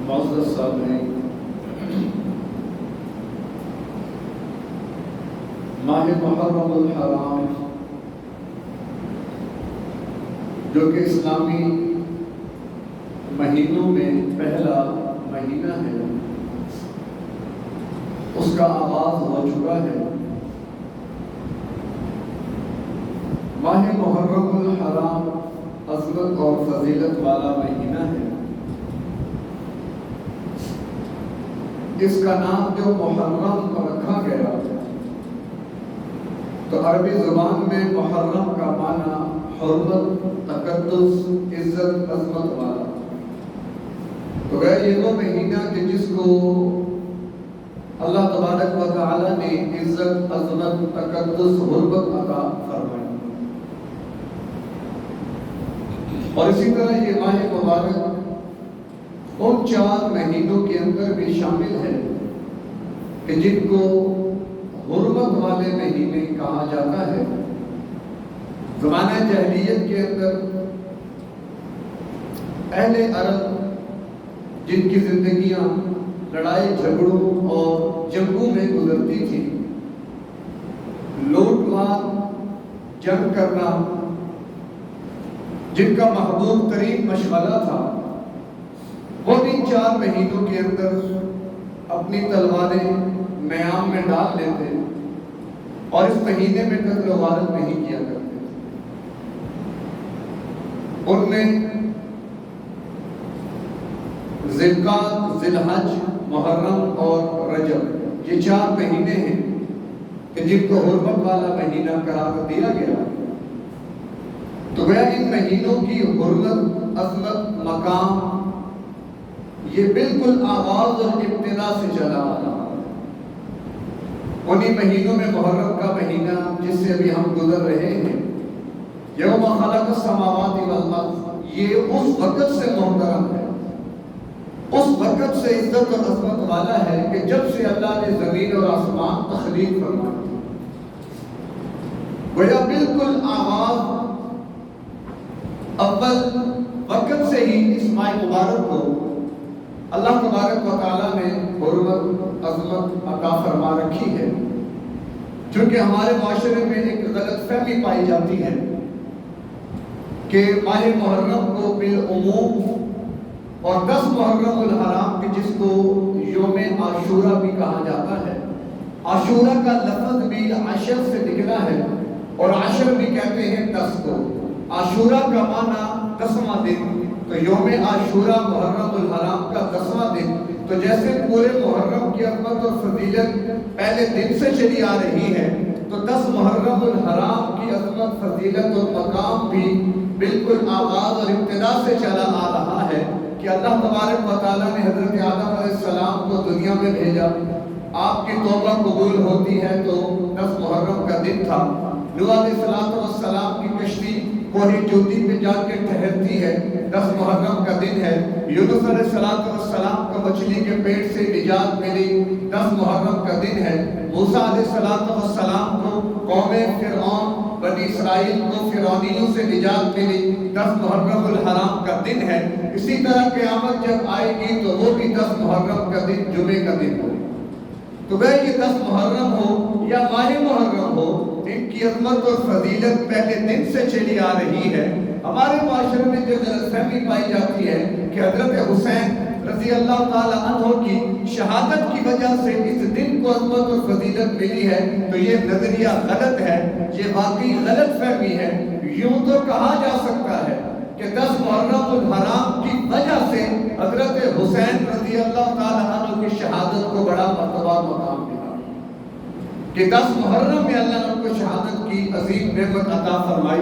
معزز سامعین، ماہ محرم الحرام جو کہ اسلامی مہینوں میں پہلا مہینہ ہے، اس کا آغاز ہو چکا ہے۔ ماہ محرم الحرام عظمت اور فضیلت والا مہینہ ہے۔ اس کا نام جو محرم رکھا گیا تو عربی زبان میں محرم کا معنی حرمت، تقدس، عزت، عظمت والا۔ تو یہ وہ مہینہ کہ جس کو اللہ تبارک و تعالی نے عزت، عظمت، تقدس، حرمت عطا فرمائی۔ اور اسی طرح یہ ماہ مبارک ان 4 مہینوں کے اندر بھی شامل ہے کہ جن کو حرمت والے مہینے کہا جاتا ہے۔ زمانہ جاہلیت کے اندر اہل عرب جن کی زندگیاں لڑائی جھگڑوں اور جنگوں میں گزرتی تھی، لوٹ مار، جنگ کرنا جن کا محبوب ترین مشغلہ تھا، وہ ان 4 مہینوں کے اندر اپنی تلواریں میام میں ڈال لیتے اور اس مہینے میں قتل و غارت نہیں کیا کرتے۔ ان میں ذی القعدہ، ذی الحج، محرم اور رجب یہ 4 مہینے ہیں کہ جن کو حرمت والا مہینہ قرار دیا گیا۔ تو گویا ان مہینوں کی حرمت، عظمت، مقام یہ بالکل آغاز اور ابتدا سے چلا آ رہا ہے۔ انہی مہینوں میں محرم کا مہینہ جس سے ابھی ہم گزر رہے ہیں، یوم خلق السماوات والارض، یہ اس وقت سے محترم ہے، اس وقت سے عزت اور عظمت والا ہے کہ جب سے اللہ نے زمین اور آسمان تخلیق فرمائی۔ گویا بالکل آغاز، اول وقت سے ہی اس ماہ مبارک کو اللہ تبارک و تعالیٰ نے حرمت، عظمت عطا فرما رکھی ہے۔ چونکہ ہمارے معاشرے میں ایک غلط فہمی پائی جاتی ہے کہ ماہ محرم کو بالعموم اور 10 محرم الحرام کے جس کو یوم عاشورہ بھی کہا جاتا ہے، عاشورہ کا لفظ بھی عشر سے نکلا ہے اور عشر بھی کہتے ہیں 10 کو۔ عاشورہ کا معنی 10واں دن، تو یوم عاشورہ محرم الحرام کا 10واں دن۔ تو جیسے پورے محرم کی عظمت اور فضیلت پہلے دن سے چلی آ رہی ہے، تو 10 محرم الحرام کی عظمت، فضیلت اور مقام بھی بالکل آغاز اور ابتدا سے چلا آ رہا ہے کہ اللہ تبارک و تعالیٰ نے حضرت آدم علیہ السلام کو دنیا میں بھیجا۔ آپ کی توبہ قبول ہوتی ہے تو 10 محرم کا دن تھا۔ نوح علیہ السلام کی کشتی کوہ جودی پہ جا کے ٹھہرتی ہے، 10 محرم کا دن ہے۔ یونس علیہ السلام کو مچھلی کے پیٹ سے نجات ملی، 10 محرم کا دن ہے۔ موسیٰ علیہ السلام کو قوم فرعون، بنی اسرائیل کو فرعونیوں سے نجات ملی، 10 محرم الحرام کا دن ہے۔ اسی طرح قیامت جب آئے گی تو وہ بھی 10 محرم کا دن جمعے کا دن ہو۔ تو گئے یہ 10 محرم ہو یا ماہ محرم ہو، ان کی عظمت اور فضیلت پہلے دن سے چلی آ رہی ہے۔ ہمارے معاشرے میں جو غلط فہمی پائی جاتی ہے کہ حضرت حسین رضی اللہ تعالیٰ عنہ کی شہادت کی وجہ سے اس دن کو عظمت اور فضیلت ملی ہے، تو یہ نظریہ غلط ہے، یہ واقعی غلط فہمی ہے۔ یوں تو کہا جا سکتا ہے کہ 10 محرم الحرام کی وجہ سے حضرت حسین رضی اللہ تعالیٰ عنہ کی شہادت کو بڑا مرتبہ مقام ملا، کہ 10 محرم میں اللہ نے ان کو شہادت کی عظیم نعمت عطا فرمائی۔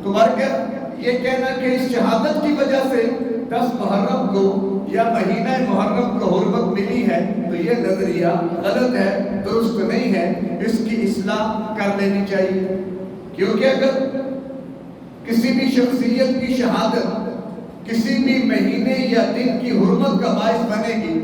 تو برکت یہ کہنا کہ اس شہادت کی وجہ سے 10 محرم کو یا مہینہ محرم کو حرمت ملی ہے، تو یہ نظریہ غلط ہے، درست نہیں ہے، اس کی اصلاح کر لینی چاہیے۔ کیونکہ اگر کسی بھی شخصیت کی شہادت کسی بھی مہینے یا دن کی حرمت کا باعث بنے گی،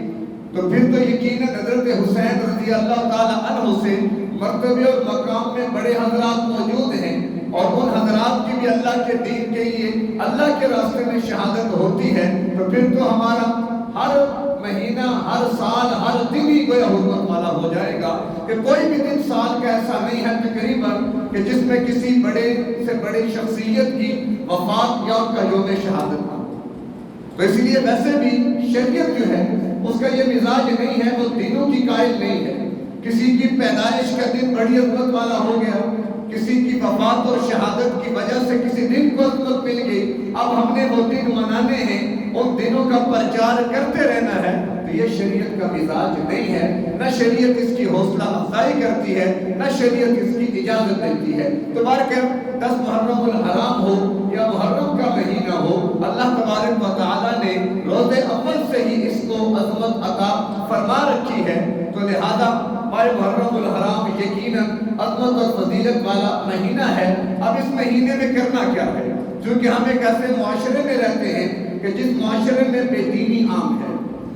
تو پھر تو یقیناً حضرت حسین رضی اللہ تعالیٰ عنہ سے مرتبے اور مقام میں بڑے حضرات موجود ہیں، اور ان حضرات کی بھی اللہ کے دین کے لیے اللہ کے راستے میں شہادت ہوتی ہے۔ تو پھر تو ہمارا ہر ہر سال ہر دن ہی کوئی حرمت والا ہو جائے گا، کہ کوئی بھی دن سال کا ایسا نہیں ہے تقریباً کہ جس میں کسی بڑے سے بڑی شخصیت کی وفات یا ان کا یوم شہادت نہ ہو۔ تو اس لیے ویسے بھی شریعت جو ہے اس کا یہ مزاج نہیں ہے، وہ دنوں کی قائل نہیں ہے۔ کسی کی پیدائش کا دن بڑی عظمت والا ہو گیا، کسی کی وفات اور شہادت کی وجہ سے کسی دن کو عظمت مل گئی، اب ہم نے وہ دن منانے ہیں، ان دنوں کا پرچار کرتے رہنا ہے، تو یہ شریعت کا مزاج نہیں ہے۔ نہ شریعت اس کی حوصلہ افزائی کرتی ہے، نہ شریعت اس کی اجازت دیتی ہے۔ تو بارکہ 10 محرم الحرام ہو یا محرم کا مہینہ ہو، اللہ تبارک و تعالیٰ نے روز اول سے ہی اس کو عظمت عطا فرما رکھی ہے، تو لہذا ماہ محرم الحرام یقیناً عظمت اور فضیلت والا مہینہ ہے۔ اب اس مہینے میں کرنا کیا ہے؟ چونکہ ہم ایک ایسے معاشرے میں رہتے ہیں کہ جس معاشرے میں بے دینی عام ہے،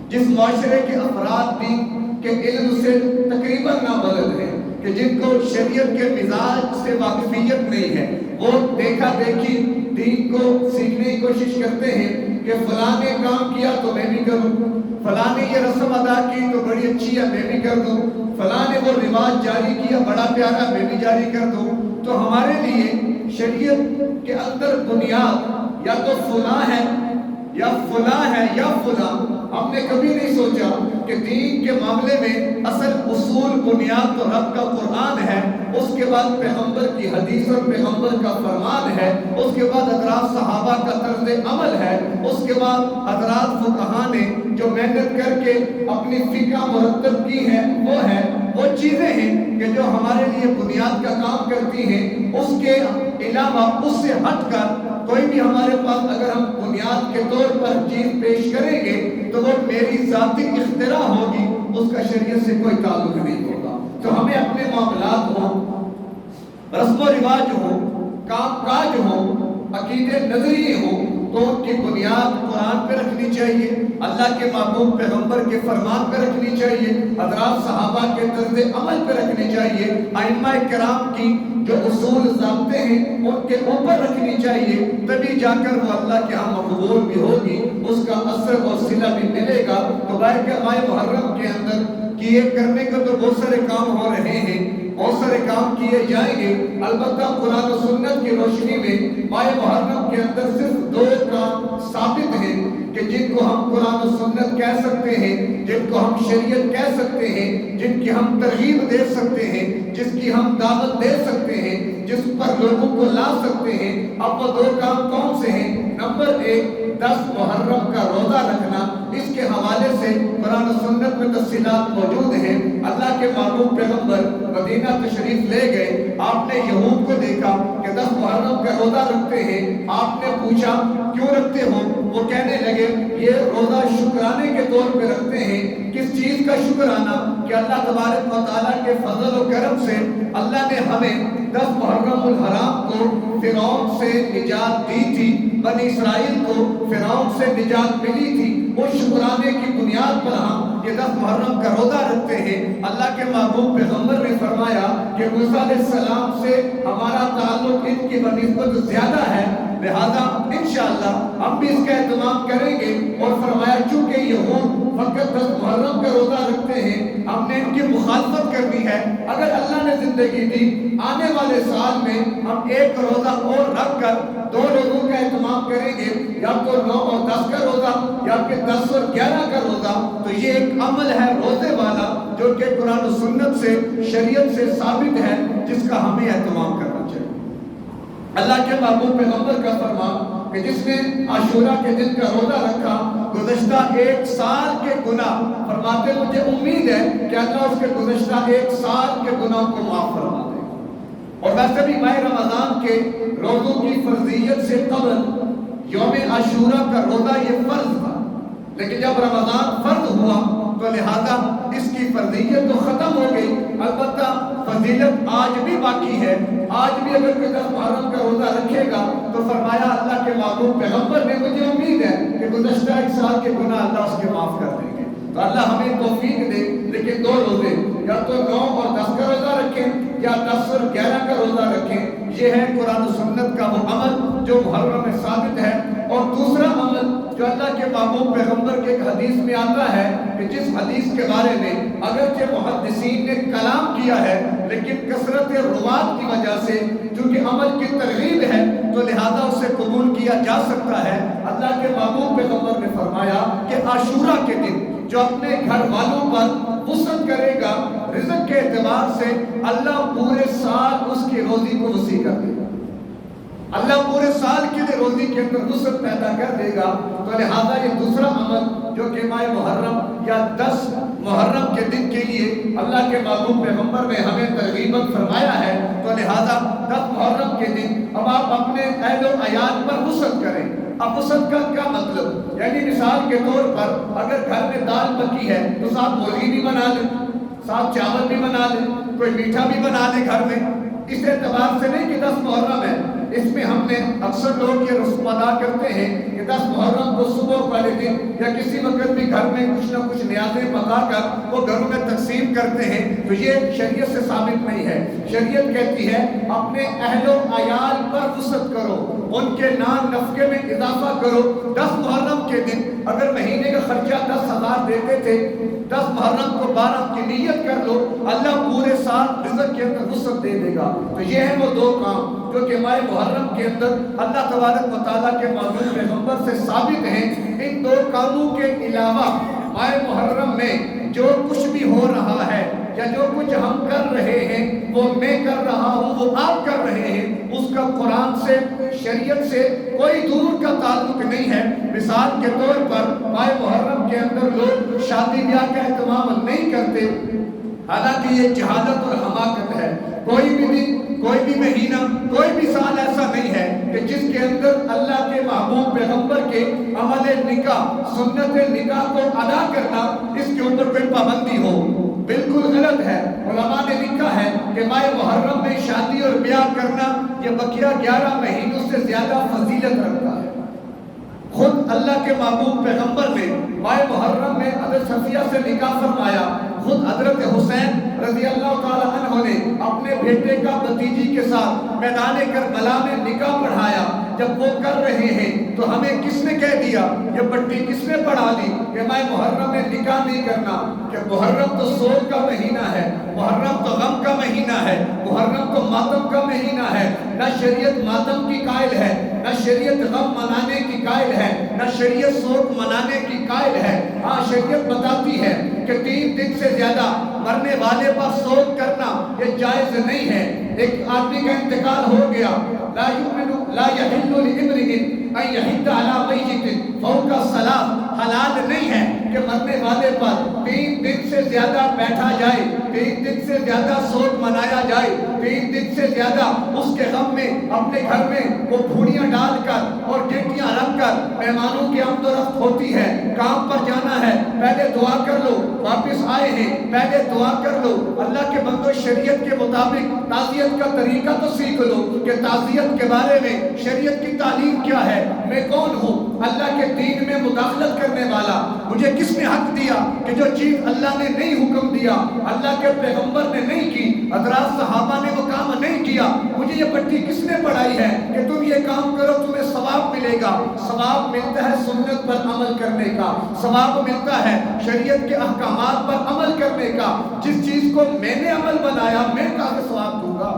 جس معاشرے کے افراد دین کے علم سے تقریباً نابلد ہیں، کہ جن کو شریعت کے مزاج سے واقفیت نہیں ہے، وہ دیکھا دیکھی دین کو سیکھنے کی کوشش کرتے ہیں کہ فلاں نے کام کیا تو میں بھی کروں، فلاں نے یہ رسم ادا کی تو بڑی اچھی ہے میں بھی کر دوں، فلاں نے وہ رواج جاری کیا بڑا پیارا میں بھی جاری کر دوں۔ تو ہمارے لیے شریعت کے اندر بنیاد یا تو فلاں ہے یا فلاں ہے یا فلاں، ہم نے کبھی نہیں سوچا کہ دین کے معاملے میں اصل اصول بنیاد تو رب کا قرآن ہے، اس کے بعد پیغمبر کی حدیث اور پیغمبر کا فرمان ہے، اس کے بعد حضرات صحابہ کا طرز عمل ہے، اس کے بعد حضرات فقہاء نے جو محنت کر کے اپنی فقہ مرتب کی ہے وہ چیزیں ہیں کہ جو ہمارے لیے بنیاد کا کام کرتی ہیں۔ اس کے علاوہ اس سے ہٹ کر کوئی بھی ہمارے پاس اگر ہم بنیاد کے طور پر چیز پیش کریں گے تو وہ میری ذاتی اختراع ہوگی، اس کا شریعت سے کوئی تعلق نہیں ہوگا۔ تو ہمیں اپنے معاملات ہوں، رسم و رواج ہوں، کام کاج ہوں، عقیدے نظریے ہوں، تو ان کی بنیاد قرآن پہ رکھنی چاہیے، اللہ کے محبوب پیغمبر کے فرمان پہ رکھنی چاہیے، حضرات صحابہ کے طرز عمل پہ رکھنی چاہیے، ائمہ کرام کی جو اصول ضابطے ہیں ان کے اوپر رکھنی چاہیے، تبھی جا کر وہ اللہ کے ہاں مقبول بھی ہوگی، اس کا اثر اور صلہ بھی ملے گا۔ تو کہ ماہ محرم کے اندر کیے کرنے کا تو بہت سارے کام ہو رہے ہیں، بہت سارے کام کیے جائیں گے، البتہ قرآن و سنت کی روشنی میں ماہ محرم کے اندر صرف 2 کام ثابت ہیں کہ جن کو ہم قرآن و سنت کہہ سکتے ہیں، جن کو ہم شریعت کہہ سکتے ہیں، جن کی ہم ترغیب دے سکتے ہیں، جس کی ہم دعوت دے سکتے ہیں، جس پر لوگوں کو لا سکتے ہیں۔ اب وہ 2 کام کون سے ہیں؟ نمبر 1 10 محرم کا روزہ رکھنا، اس کے حوالے سے قرآن و سنت میں تفصیلات موجود ہیں۔ اللہ کے محبوب پیغمبر مدینہ تشریف لے گئے، آپ نے یہود کو دیکھا کہ 10 محرم کا روزہ رکھتے ہیں، آپ نے پوچھا کیوں رکھتے ہو؟ وہ کہنے لگے یہ روزہ شکرانے کے طور پہ رکھتے ہیں۔ کس چیز کا شکرانہ؟ کہ اللہ تبارک و تعالیٰ کے فضل و کرم سے اللہ نے ہمیں 10 محرم الحرام کو فرعون سے نجات دی تھی، بنی اسرائیل کو فرعون سے نجات ملی تھی، اس شکرانے کی بنیاد پر ہم یہ 10 محرم کا روزہ رکھتے ہیں۔ اللہ کے محبوب پیغمبر نے فرمایا کہ موسیٰ علیہ السلام سے ہمارا تعلق ان کی بنسبت زیادہ ہے، لہذا انشاءاللہ ہم بھی اس کا اہتمام کریں گے۔ اور فرمایا چونکہ یہود فقط 10 محرم کا روزہ رکھتے ہیں، ہم نے ان کی مخالفت کرنی ہے، اگر اللہ نے زندگی دی آنے والے سال میں ہم 1 روزہ اور رکھ کر 2 روزوں کا اہتمام کریں گے، یا تو 9 اور 10 کا روزہ یا پھر 10 اور 11 کا روزہ۔ تو یہ ایک عمل ہے روزے والا جو کہ قرآن و سنت سے شریعت سے ثابت ہے، جس کا ہمیں اہتمام کرنا چاہیے۔ اللہ کے محبوب پیغمبر کا فرمان کہ جس نے عاشورہ کے دن کا روزہ رکھا گزشتہ 1 سال کے گناہ، فرماتے مجھے امید ہے کہ اللہ اس کے گزشتہ 1 سال کے گناہ کو معاف فرما دے گا۔ اور ویسے بھی ماہ رمضان کے روزوں کی فرضیت سے قبل یوم عاشورہ کا روزہ یہ فرض تھا، لیکن جب رمضان فرض ہوا تو لہذا اس کی فرضیت تو ختم ہو گئی، البتہ فضیلت آج بھی باقی ہے۔ آج بھی اگر کوئی 10 محرم کا روزہ رکھے گا تو فرمایا اللہ کے محبوب پیغمبر نے مجھے امید ہے کہ گزشتہ 1 سال کے گناہ اللہ اس کے معاف کر دیں گے۔ تو اللہ ہمیں توفیق دے، لیکن 2 روزے یا تو 9 اور 10 کا روزہ رکھیں یا 10 اور 11 کا روزہ رکھیں۔ یہ ہے قرآن و سنت کا وہ عمل جو محرم میں ثابت ہے۔ اور دوسرا عمل جو اللہ کے محبوب پیغمبر کے ایک حدیث میں آتا ہے کہ جس حدیث کے بارے میں اگرچہ محدثین نے کلام کیا ہے لیکن کثرت روات کی وجہ سے چونکہ عمل کی ترغیب ہے تو لہذا اسے قبول کیا جا سکتا ہے۔ اللہ کے محبوب پیغمبر نے فرمایا کہ عاشورہ کے دن جو اپنے گھر والوں پر وسعت کرے گا رزق کے اعتبار سے اللہ پورے سال اس کی روزی کو وسیع کر دے گا، اللہ پورے سال کے لیے روزی کے اندر وسعت پیدا کر دے گا۔ تو لہذا یہ دوسرا عمل جو کہ ماہ محرم یا 10 محرم کے دن کے لیے اللہ کے محبوب پیغمبر نے ہمیں ترغیباً فرمایا ہے، تو لہذا 10 محرم کے دن اب آپ اپنے اہل و عیال پر وسعت کریں۔ اب وسعت کا کیا مطلب؟ یعنی مثال کے طور پر اگر گھر میں دال پکی ہے تو ساتھ مرغی بھی بنا لیں، ساتھ چاول بھی بنا لیں، کوئی میٹھا بھی بنا لیں گھر میں۔ اس اعتبار سے نہیں کہ 10 محرم ہے، اس میں ہم نے اکثر لوگ یہ رسم ادا کرتے ہیں کہ 10 محرم کو صبح والے دن یا کسی وقت بھی گھر میں کچھ نہ کچھ نیازیں پکا کر وہ گھروں میں تقسیم کرتے ہیں، تو یہ شریعت سے ثابت نہیں ہے۔ شریعت کہتی ہے اپنے اہل و عیال پر وسعت کرو، ان کے نان نفقے میں اضافہ کرو۔ 10 محرم کے دن اگر مہینے کا خرچہ 10,000 دیتے تھے، 10 محرم کو 12 کی نیت کر لو، اللہ پورے سال رزق کے اندر وسعت دے دے گا۔ تو یہ ہیں وہ دو کام جو کہ ماہ محرم کے اندر اللہ تبارک و تعالیٰ کے معصوم پیغمبر سے ثابت ہیں۔ ان دو کاموں کے علاوہ ماہ محرم میں جو کچھ بھی ہو رہا ہے یا جو کچھ ہم کر رہے ہیں وہ میں کر رہا ہوں، وہ آپ کر رہے ہیں، اس کا قرآن سے شریعت سے کوئی دور کا تعلق نہیں ہے۔ مثال کے طور پر ماہ محرم کے اندر لوگ شادی بیاہ کا اہتمام نہیں کرتے، حالانکہ یہ جہالت اور حماقت ہے۔ کوئی بھی دن، کوئی بھی مہینہ، کوئی بھی سال ایسا نہیں ہے کہ جس کے اندر اللہ کے محبوب پیغمبر کے عمل نکاح، سنت نکاح کو ادا کرنا اس کے اوپر کوئی پابندی ہو، بالکل غلط ہے۔ علماء نے لکھا ہے کہ ماہ محرم میں شادی اور بیاہ کرنا یہ بقیہ 11 مہینوں سے زیادہ فضیلت رکھتا ہے۔ خود اللہ کے محبوب پیغمبر نے ماہ محرم میں حضرت صفیہ سے نکاح فرمایا۔ خود حضرت حسین رضی اللہ تعالیٰ عنہ نے اپنے بیٹے کا بھتیجی کے ساتھ میدان کربلا میں نکاح پڑھایا۔ جب وہ کر رہے ہیں تو ہمیں کس نے کہہ دیا، یہ پٹی کس نے پڑھا دی کہ ماہ محرم میں نکاح نہیں کرنا؟ کہ محرم تو سوگ کا مہینہ ہے، محرم تو غم کا مہینہ ہے، محرم تو ماتم کا مہینہ ہے۔ نہ شریعت ماتم کی قائل ہے، نہ شریعت غم منانے کی قائل ہے، نہ شریعت سوگ منانے کی قائل ہے۔ ہاں شریعت بتاتی ہے کہ 3 دن سے زیادہ مرنے والے پر سوگ کرنا یہ جائز نہیں ہے۔ ایک آدمی کا انتقال ہو گیا، لا يحل لامرئ ان يحد على میت فوق 3 حلال نہیں ہے کہ مرنے والے پر 3 دن سے زیادہ بیٹھا جائے، 3 دن سے زیادہ سوگ منایا جائے، 3 دن سے زیادہ اس کے غم میں اپنے گھر میں وہ پھوڑیاں ڈال کر اور گھنٹیاں رکھ کر مہمانوں کی آمد و رفت ہوتی ہے۔ کام پر جانا ہے، پہلے دعا کر لو، واپس آئے ہیں پہلے دعا کر لو۔ اللہ کے بندو شریعت کے مطابق تعزیت کا طریقہ تو سیکھ لو کہ تعزیت کے بارے میں شریعت کی تعلیم کیا ہے۔ میں کون ہوں اللہ کے دین میں مداخلت کرنے والا؟ مجھے کس نے حق دیا کہ جو چیز اللہ نے نہیں حکم دیا، اللہ کے پیغمبر نے نہیں کی، حضرات صحابہ نے وہ کام نہیں کیا، مجھے یہ پٹی کس نے پڑھائی ہے کہ تم یہ کام کرو تمہیں ثواب ملے گا؟ ثواب ملتا ہے سنت پر عمل کرنے کا، ثواب ملتا ہے شریعت کے احکامات پر عمل کرنے کا۔ جس چیز کو میں نے عمل بنایا میں کہاں سے ثواب دوں گا؟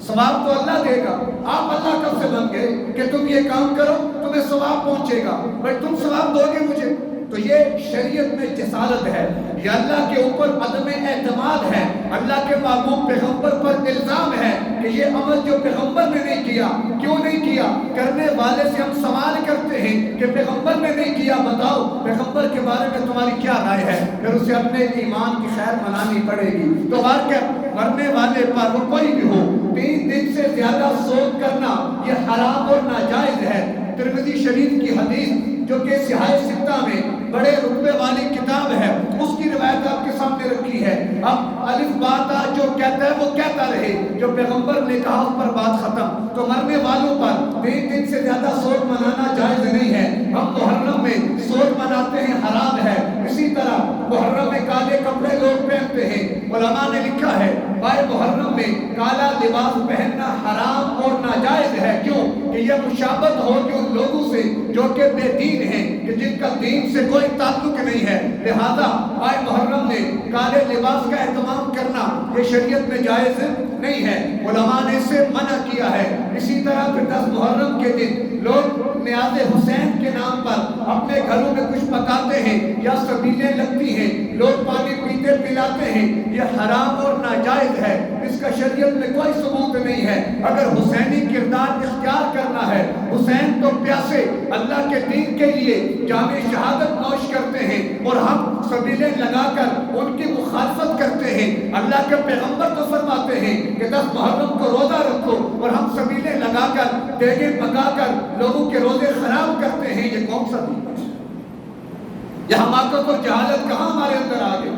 ثواب تو اللہ دے گا۔ آپ اللہ کب سے بن گئے کہ تم یہ کام کرو تمہیں ثواب پہنچے گا؟ بھائی تم ثواب دو گے مجھے؟ تو یہ شریعت میں جسالت ہے، یہ اللہ کے اوپر عدم اعتماد ہے، اللہ کے محبوب پیغمبر پر الزام ہے کہ یہ عمل جو پیغمبر نے نہیں کیا، کیوں نہیں کیا؟ کرنے والے سے ہم سوال کرتے ہیں کہ پیغمبر نے نہیں کیا، بتاؤ پیغمبر کے بارے میں تمہاری کیا رائے ہے؟ پھر اسے اپنے ایمان کی خیر منانی پڑے گی۔ تو بار کیا مرنے والے پر وہ کوئی بھی ہو 3 دن سے زیادہ سوگ کرنا یہ حرام اور ناجائز ہے۔ ترمذی شریف کی حدیث جو کہ صحیح ستہ میں بڑے رتبے والی کتاب ہے، اس کی روایت آپ کے سامنے رکھی ہے۔ اب الف بات جو کہتا ہے وہ کہتا رہے، جو پیغمبر نے کہا اس پر بات ختم۔ تو مرنے والوں پر 3 دن سے زیادہ سوگ منانا جائز نہیں ہے۔ ہم محرم میں سوگ مناتے ہیں، حرام ہے۔ اسی طرح محرم میں کالے کپڑے لوگ پہنتے ہیں۔ علماء نے لکھا ہے ماہ محرم میں کالا لباس پہننا حرام اور ناجائز ہے۔ کیوں کہ یہ یہ مشابہت ہو کہ ان لوگوں سے جو کہ بے دین ہیں، کہ جن کا دین سے کوئی تعلق نہیں ہے، لہذا ماہ محرم میں کالے لباس کا اہتمام کرنا یہ شریعت میں جائز نہیں ہے، علماء نے اسے منع کیا ہے۔ اسی طرح پھر 10 محرم کے دن لوگ نیاز حسین کے نام پر اپنے گھروں میں کچھ پکاتے ہیں یا سبیلیں لگتی ہیں، لوگ پانی پیتے پلاتے ہیں، یہ حرام اور ناجائز ہے، اس کا شریعت میں کوئی ثبوت نہیں ہے۔ اگر حسینی کردار اختیار کرنا ہے، حسین تو پیاسے اللہ کے دین کے لیے جامع شہادت نوش کرتے ہیں اور ہم سبیلیں لگا کر ان کی مخالفت کرتے ہیں۔ اللہ کے پیغمبر تو فرماتے ہیں کہ 10 محرم کو روزہ رکھو، اور ہم سبیلیں لگا کر دیگیں پکا کر لوگوں کے روزے خراب کرتے ہیں، یہ کون سا دین ہے؟ یہ حماقت اور جہالت کہاں ہمارے اندر آ گئی؟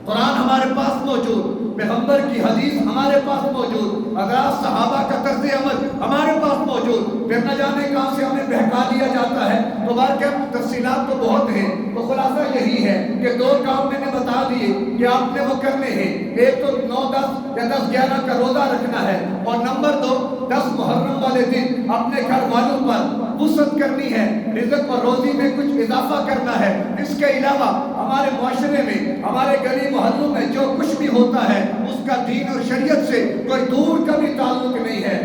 قرآن ہمارے پاس موجود، پیغمبر کی حدیث ہمارے پاس موجود، حضرات صحابہ کا طرز عمل ہمارے پاس موجود، پھر نہ جانے کہاں سے ہمیں بہکا دیا جاتا ہے۔ تو بہرکیف تفصیلات تو بہت ہیں، تو خلاصہ یہی ہے کہ 2 کام میں نے بتا دیے کہ آپ نے وہ کرنے ہیں، ایک تو 9، 10 یا 10، 11 کا روزہ رکھنا ہے، اور نمبر 2 10 محرم والے دن اپنے گھر والوں پر وسعت کرنی ہے، رزق اور روزی میں کچھ اضافہ کرنا ہے۔ اس کے علاوہ ہمارے معاشرے میں، ہمارے گلی محلوں میں جو کچھ بھی ہوتا ہے اس کا دین اور شریعت سے کوئی دور کا بھی تعلق نہیں ہے۔